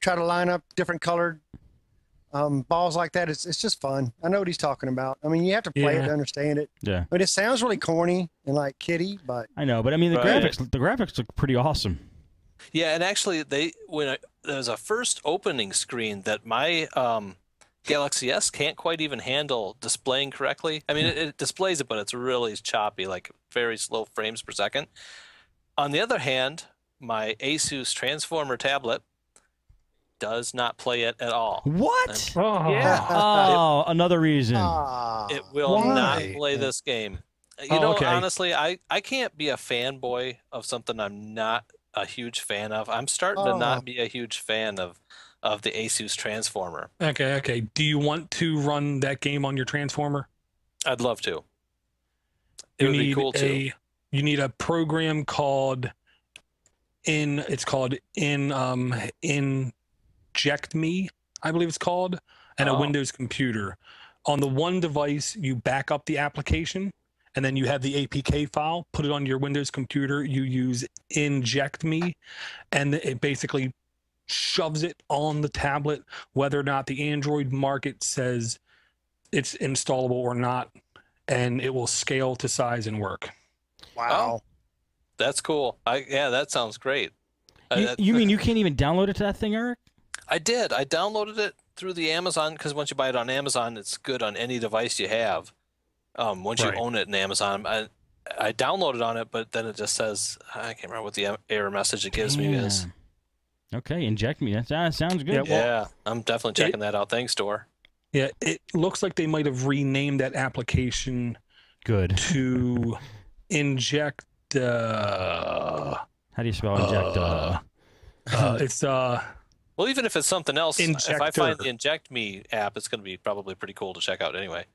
try to line up different colored balls like that. It's just fun. I know what he's talking about. I mean, you have to play it to understand it. Yeah. But it sounds really corny and like kiddie, but I know, but I mean the graphics look pretty awesome. Yeah, and actually there was a first opening screen that my Galaxy S can't quite even handle displaying correctly. I mean, it displays it, but it's really choppy, like very slow frames per second. On the other hand, my Asus Transformer tablet does not play it at all. What? Yeah. Oh, another reason. It will not play this game. You know, honestly, I can't be a fanboy of something I'm not a huge fan of. I'm starting to not be a huge fan of the Asus Transformer. Okay. Do you want to run that game on your Transformer? I'd love to. It would be cool too. You need a program called Inject Me, I believe it's called, and a Windows computer. On the one device, you back up the application, and then you have the APK file, put it on your Windows computer, you use Inject Me, and it basically shoves it on the tablet, whether or not the Android market says it's installable or not, and it will scale to size and work. Wow. That's cool. Yeah, that sounds great. You mean you can't even download it to that thing, Eric? I did. I downloaded it through the Amazon, because once you buy it on Amazon, it's good on any device you have. Once you own it in Amazon, I downloaded on it, but then it just says, I can't remember what the error message it gives me is. Okay, Inject Me. That sounds good. Yeah, I'm definitely checking that out. Thanks, Door. Yeah, it looks like they might have renamed that application to Inject. How do you spell Inject? It's well, even if it's something else, Injector. if I find the Inject Me app, it's going to be probably pretty cool to check out anyway.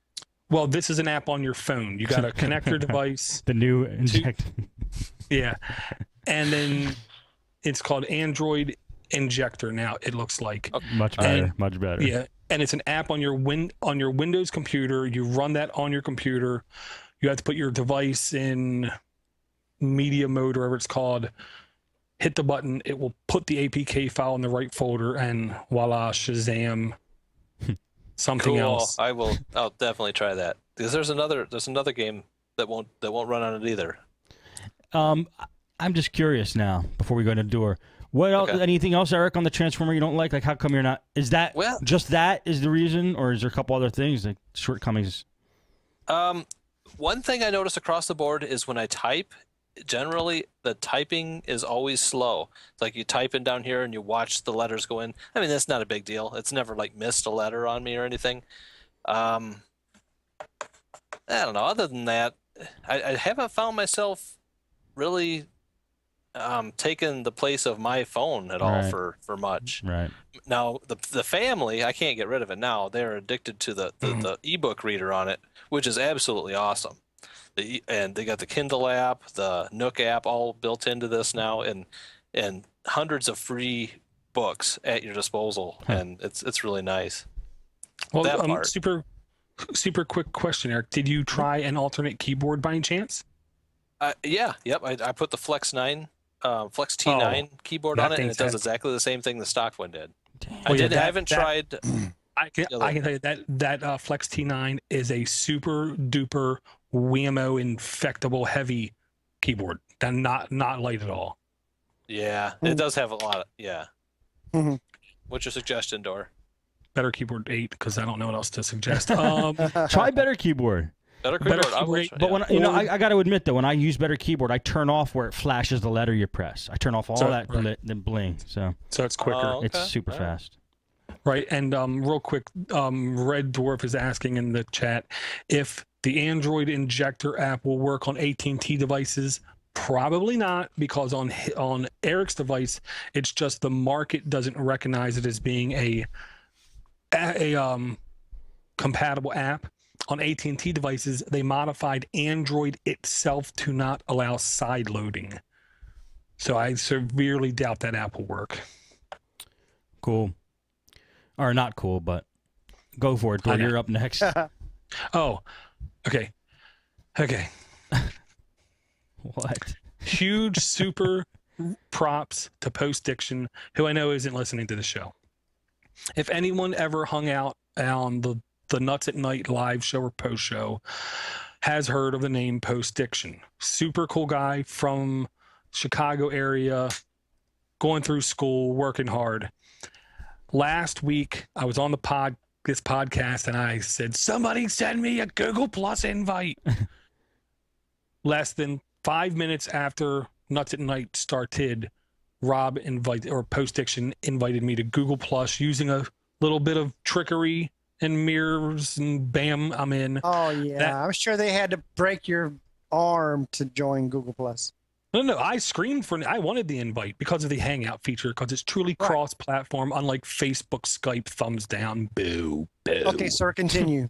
Well, this is an app on your phone. You got to connect your device. The new Inject. Yeah, and then it's called Android Injector. Now it looks like much better. Much better. Yeah, and it's an app on your Windows computer. You run that on your computer. You have to put your device in media mode, or whatever it's called. Hit the button. It will put the APK file in the right folder, and voila, Shazam! Something else. I'll definitely try that, because there's another game that won't run on it either. I'm just curious now. Before we go to the door, what else? Anything else, Eric, on the Transformer you don't like? Like, how come you're not? Is that just that is the reason, or is there a couple other things like shortcomings? One thing I notice across the board is when I type, generally the typing is always slow. It's like you type in down here and you watch the letters go in. I mean, that's not a big deal. It's never like missed a letter on me or anything. I don't know. Other than that, I haven't found myself really taking the place of my phone at all for much. Right. Now, the family, I can't get rid of it now. They're addicted to the ebook reader on it, which is absolutely awesome. And they got the Kindle app, the Nook app, all built into this now, and hundreds of free books at your disposal, and it's really nice. Well, super quick question, Eric. Did you try an alternate keyboard by any chance? Yeah, yep. I put the Flex T9 keyboard on it, and it does exactly the same thing the stock one did. I haven't tried. I can tell you that Flex T9 is a super duper Whammo infectable heavy keyboard. And not light at all. Yeah, it does have a lot of What's your suggestion, Dor? Better Keyboard 8, because I don't know what else to suggest. Try Better Keyboard. Better Keyboard. But when I got to admit though, when I use Better Keyboard, I turn off where it flashes the letter you press. I turn off all that bling. So it's quicker. It's super fast. Right, and real quick, Red Dwarf is asking in the chat if the Android Injector app will work on AT&T devices. Probably not, because on Eric's device, it's just the market doesn't recognize it as being a compatible app. On AT&T devices, they modified Android itself to not allow side loading. So I severely doubt that app will work. Cool. Or not cool, but go for it, Dor. You're up next. Oh, okay. What? Huge, super props to Post Diction, who I know isn't listening to the show. If anyone ever hung out on the Nuts at Night live show or post show, has heard of the name Post Diction. Super cool guy from Chicago area, going through school, working hard. Last week, I was on this podcast, and I said, somebody send me a Google Plus invite. Less than 5 minutes after Nuts at Night started, Rob Post Diction invited me to Google Plus using a little bit of trickery and mirrors, and bam, I'm in. Oh yeah, I'm sure they had to break your arm to join Google Plus. No, I screamed I wanted the invite because of the Hangout feature, because it's truly cross-platform, unlike Facebook, Skype, thumbs down, boo, boo. Okay, sir, continue.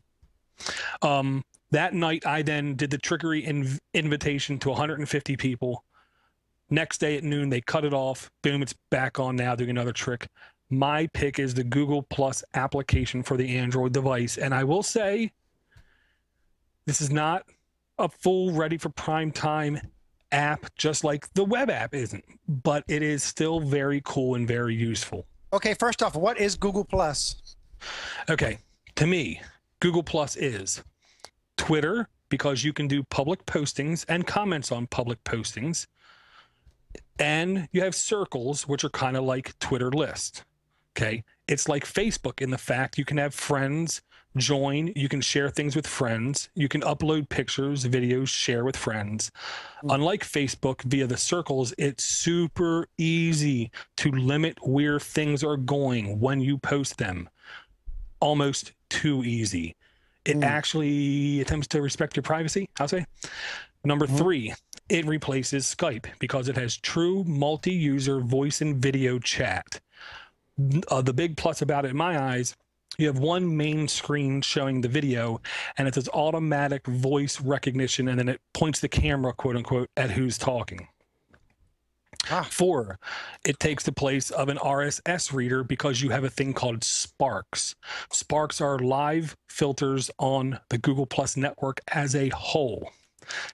That night, I then did the trickery invitation to 150 people. Next day at noon, they cut it off. Boom, it's back on now, doing another trick. My pick is the Google Plus application for the Android device. And I will say, this is not a full ready for prime time app, just like the web app isn't, but it is still very cool and very useful. Okay, first off, what is Google Plus? Okay, to me, Google Plus is Twitter, because you can do public postings and comments on public postings. And you have circles, which are kind of like Twitter lists. Okay, it's like Facebook in the fact you can have friends join, you can share things with friends, you can upload pictures, videos, share with friends. Unlike Facebook, via the circles, it's super easy to limit where things are going when you post them. Almost too easy. It actually attempts to respect your privacy, I'll say. Number 3, it replaces Skype because it has true multi-user voice and video chat. The big plus about it in my eyes, you have one main screen showing the video, and it says automatic voice recognition, and then it points the camera, quote unquote, at who's talking. 4, it takes the place of an RSS reader because you have a thing called Sparks. Sparks are live filters on the Google Plus network as a whole.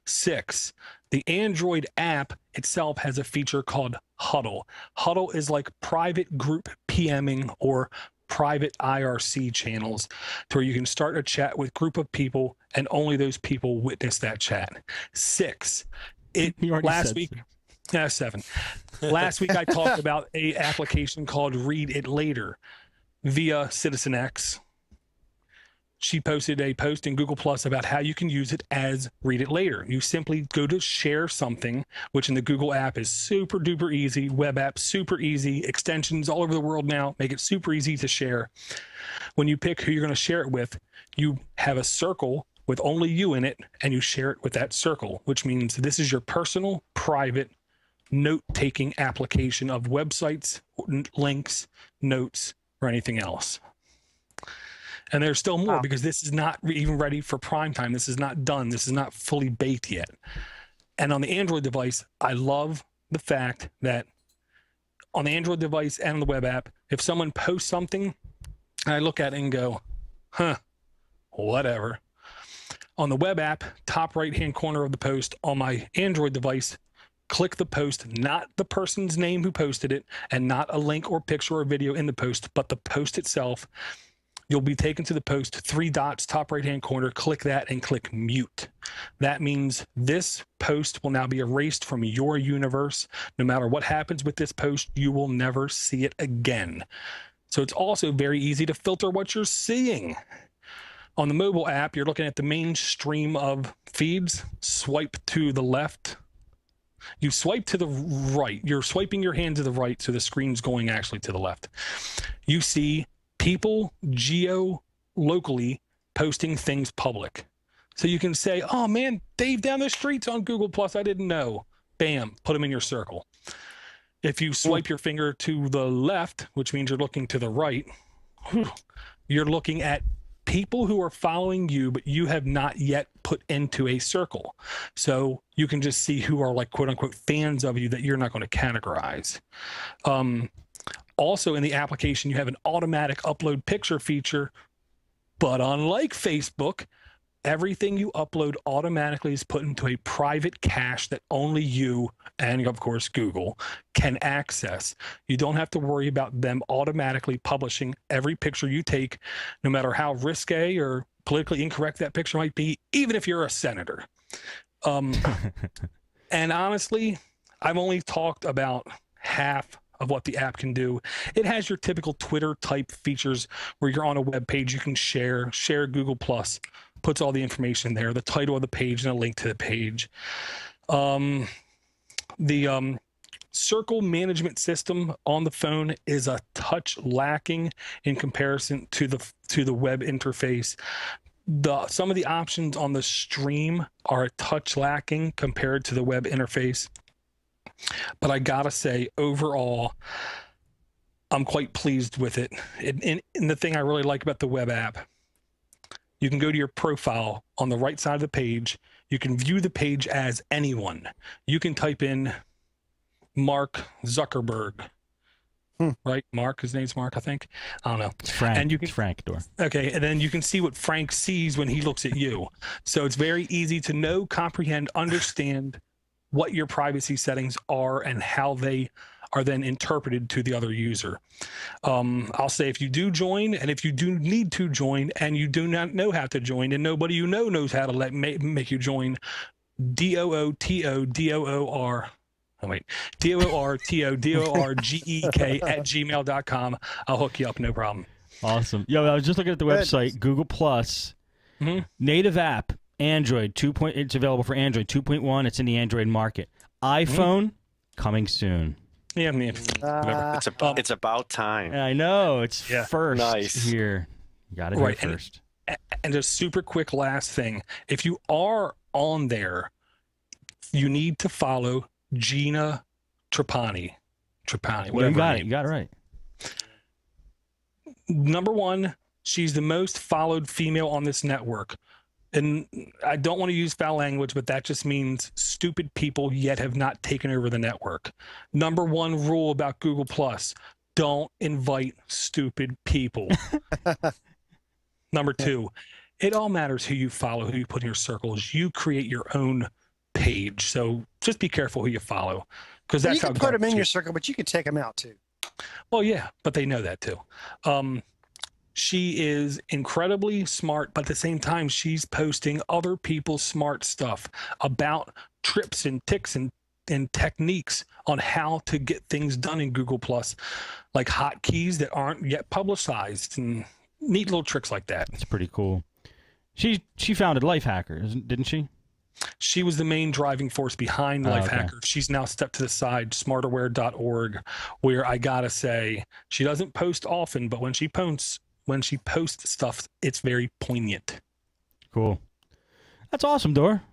6, the Android app itself has a feature called Huddle. Huddle is like private group PMing or private IRC channels, to where you can start a chat with a group of people and only those people witness that chat. 6, last week. Yeah, 7. Last week I talked about a application called Read It Later via Citizen X. She posted a post in Google Plus about how you can use it as Read It Later. You simply go to share something, which in the Google app is super duper easy. Web app, super easy. Extensions all over the world now make it super easy to share. When you pick who you're going to share it with, you have a circle with only you in it, and you share it with that circle, which means this is your personal, private, note-taking application of websites, links, notes, or anything else. And there's still more, because this is not even ready for prime time. This is not done. This is not fully baked yet. And on the Android device, I love the fact that on the Android device and on the web app, if someone posts something, I look at it and go, whatever. On the web app, top right-hand corner of the post on my Android device, click the post, not the person's name who posted it, and not a link or picture or video in the post, but the post itself. You'll be taken to the post, 3 dots, top right-hand corner, click that and click mute. That means this post will now be erased from your universe. No matter what happens with this post, you will never see it again. So it's also very easy to filter what you're seeing. On the mobile app, you're looking at the main stream of feeds. Swipe to the left. You swipe to the right. You're swiping your hand to the right, so the screen's going actually to the left. You see people geo-locally posting things public. So you can say, oh man, Dave down the street's on Google Plus, I didn't know. Bam, put them in your circle. If you swipe your finger to the left, which means you're looking to the right, you're looking at people who are following you, but you have not yet put into a circle. So you can just see who are like quote unquote fans of you that you're not going to categorize. Also in the application, you have an automatic upload picture feature, but unlike Facebook, everything you upload automatically is put into a private cache that only you and, of course, Google can access. You don't have to worry about them automatically publishing every picture you take, no matter how risque or politically incorrect that picture might be, even if you're a senator. And honestly, I've only talked about half of what the app can do. It has your typical Twitter type features where you're on a web page, you can share Google Plus, puts all the information there, the title of the page and a link to the page. The circle management system on the phone is a touch lacking in comparison to the web interface. Some of the options on the stream are a touch lacking compared to the web interface. But I gotta say, overall, I'm quite pleased with it. And the thing I really like about the web app, you can go to your profile on the right side of the page. You can view the page as anyone. You can type in Mark Zuckerberg, right? Mark, his name's Mark, I think. I don't know. It's Frank. And you can, it's Frank Door. Okay, and then you can see what Frank sees when he looks at you. So it's very easy to know, comprehend, understand what your privacy settings are and how they are then interpreted to the other user. I'll say if you do join, and if you do need to join and you do not know how to join and nobody you know knows how to make you join, DOOTODOOR, oh wait, DOORTODORGEK@gmail.com. I'll hook you up, no problem. Awesome. Yo, I was just looking at the website, Google Plus, native app, Android 2. It's available for Android 2.1. It's in the Android market. iPhone coming soon. Yeah, whatever. It's about time. I know it's first Nice. here. You got it here first. And a super quick last thing: if you are on there, you need to follow Gina Trapani. Well, you got it. You got it right. Number one, she's the most followed female on this network. And I don't want to use foul language, but that just means stupid people yet have not taken over the network. Number one rule about Google Plus: don't invite stupid people. Number two, it all matters who you follow, who you put in your circles. You create your own page. So just be careful who you follow, because that's you can put them in your circle, but you can take them out too. Well, yeah, but they know that too. She is incredibly smart, but at the same time, she's posting other people's smart stuff about trips and ticks and techniques on how to get things done in Google Plus, like hotkeys that aren't yet publicized and neat little tricks like that. It's pretty cool. She founded Lifehacker, didn't she? She was the main driving force behind Lifehacker. Okay. She's now stepped to the side, smarterware.org, where I gotta say, she doesn't post often, but when she posts stuff, it's very poignant. Cool. That's awesome, Dor.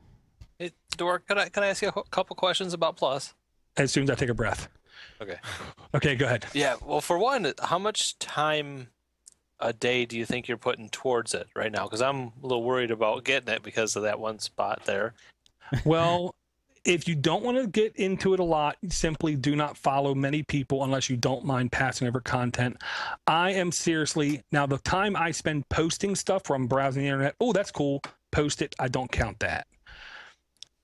Hey, Dor, can I ask you a couple questions about Plus? As soon as I take a breath. Okay. Okay, go ahead. Yeah, well, for one, how much time a day do you think you're putting towards it right now? Because I'm a little worried about getting it because of that one spot there. Well, if you don't want to get into it a lot, simply do not follow many people unless you don't mind passing over content. I am seriously, now the time I spend posting stuff where I'm browsing the internet, oh, that's cool, post it, I don't count that,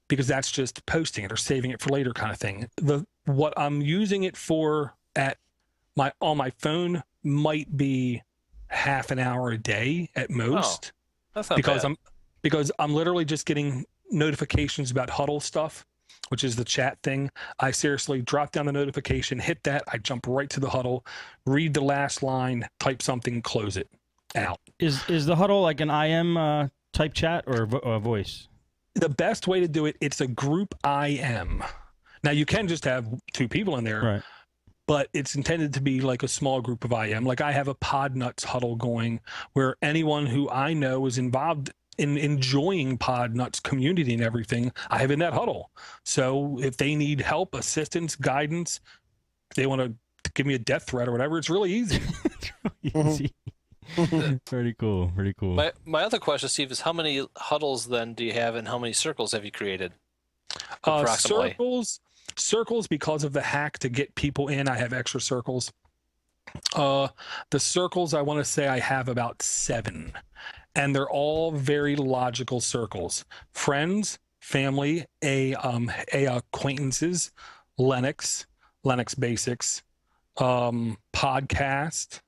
because that's just posting it or saving it for later kind of thing. What I'm using it for on my phone might be half an hour a day at most. Oh, that's not bad. Because I'm literally just getting notifications about Huddle stuff, which is the chat thing. I seriously drop down the notification, hit that, I jump right to the Huddle, read the last line, type something, close it, out. Is the Huddle like an IM type chat or voice? The best way to do it, it's a group IM. Now you can just have two people in there, right, but it's intended to be like a small group of IM. Like I have a podnutz Huddle going where anyone who I know is involved in enjoying podnutz community and everything, I have in that Huddle. So if they need help, assistance, guidance, if they want to give me a death threat or whatever, it's really easy. It's really easy. Pretty cool. Pretty cool. My other question, Steve, is how many Huddles then do you have and how many circles have you created? Circles, because of the hack to get people in, I have extra circles. The circles, I want to say I have about 7, and they're all very logical circles: friends, family, acquaintances, Linux basics, podcast,